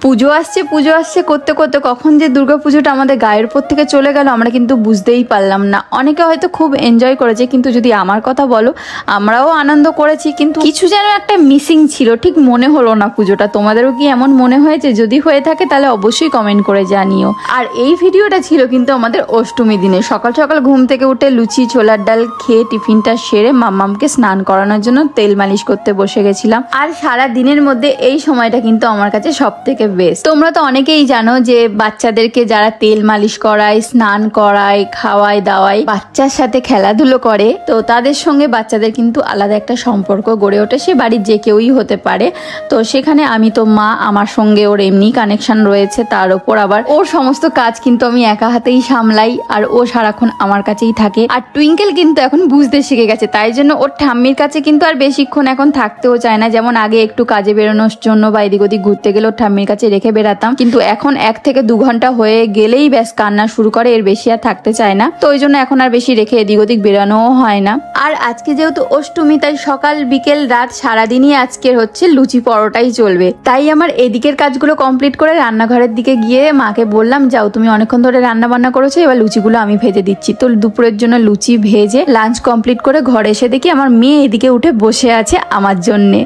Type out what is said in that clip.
পুজো আসছে করতে করতে কখন যে দুর্গাপুজোটা আমাদের গায়ের উপর থেকে চলে গেল আমরা কিন্তু বুঝতেই পারলাম না। অনেকে হয়তো খুব এনজয় করেছে, কিন্তু যদি আমার কথা বলো আমরাও আনন্দ করেছি, কিন্তু কিছু যেন একটা মিসিং ছিল, ঠিক মনে হলো না পুজোটা। তোমাদেরও কি এমন মনে হয়েছে? যদি হয়ে থাকে তাহলে অবশ্যই কমেন্ট করে জানিও। আর এই ভিডিওটা ছিল কিন্তু আমাদের অষ্টমী দিনে। সকাল সকাল ঘুম থেকে উঠে লুচি ছোলার ডাল খেয়ে টিফিনটা সেরে মাম্মামকে স্নান করানোর জন্য তেল মালিশ করতে বসে গেছিলাম। আর সারা দিনের মধ্যে এই সময়টা কিন্তু আমার কাছে সব থেকে বেস্ট। তোমরা তো অনেকেই জানো যে বাচ্চাদেরকে যারা তেল মালিশ করায়, স্নান করায়, খাওয়ায় দাওয়ায়, বাচ্চার সাথে খেলাধুলো করে, তো তাদের সঙ্গে বাচ্চাদের কিন্তু আলাদা একটা সম্পর্ক গড়ে ওঠে। সে বাড়ির যে কেউই হতে পারে। তো সেখানে আমি তো মা, আমার সঙ্গে ওর এমনি কানেকশন রয়েছে, তার ওপর আবার ওর সমস্ত কাজ কিন্তু আমি একা হাতেই সামলাই, আর ও সারাক্ষণ আমার কাছেই থাকে। আর টুইঙ্কেল কিন্তু এখন বুঝতে শিখে গেছে, তাই জন্য ওর ঠাম্মির কাছে কিন্তু আর বেশিক্ষণ এখন থাকতেও চায় না। যেমন আগে একটু কাজে বেরোনোর জন্য বা এদিক ওদিক ঘুরতে গেলে ওর ঠাম্মির কাছে রেখে বেরাতাম, কিন্তু এখন 1 থেকে 2 ঘন্টা হয়ে গেলেই ব্যাস কান্না শুরু করে, এর বেশি আর থাকতে চায় না। তো ওই জন্য এখন আর বেশি রেখে এদিক ওদিক বেরানোও হয় না। আর আজকে যেহেতু অষ্টমী, তাই সকাল বিকেল রাত সারাদিনই আজকের হচ্ছে লুচি পরোটাই চলবে। তাই আমার এদিকের কাজগুলো কমপ্লিট করে রান্নাঘরের দিকে গিয়ে মাকে বললাম, যাও তুমি অনেকক্ষণ ধরে রান্না বান্না করেছো, এবার লুচিগুলো আমি ভেজে দিচ্ছি। তো দুপুরের জন্য লুচি ভেজে লাঞ্চ কমপ্লিট করে ঘরে এসে দেখি আমার মেয়ে এদিকে উঠে বসে আছে আমার জন্যে।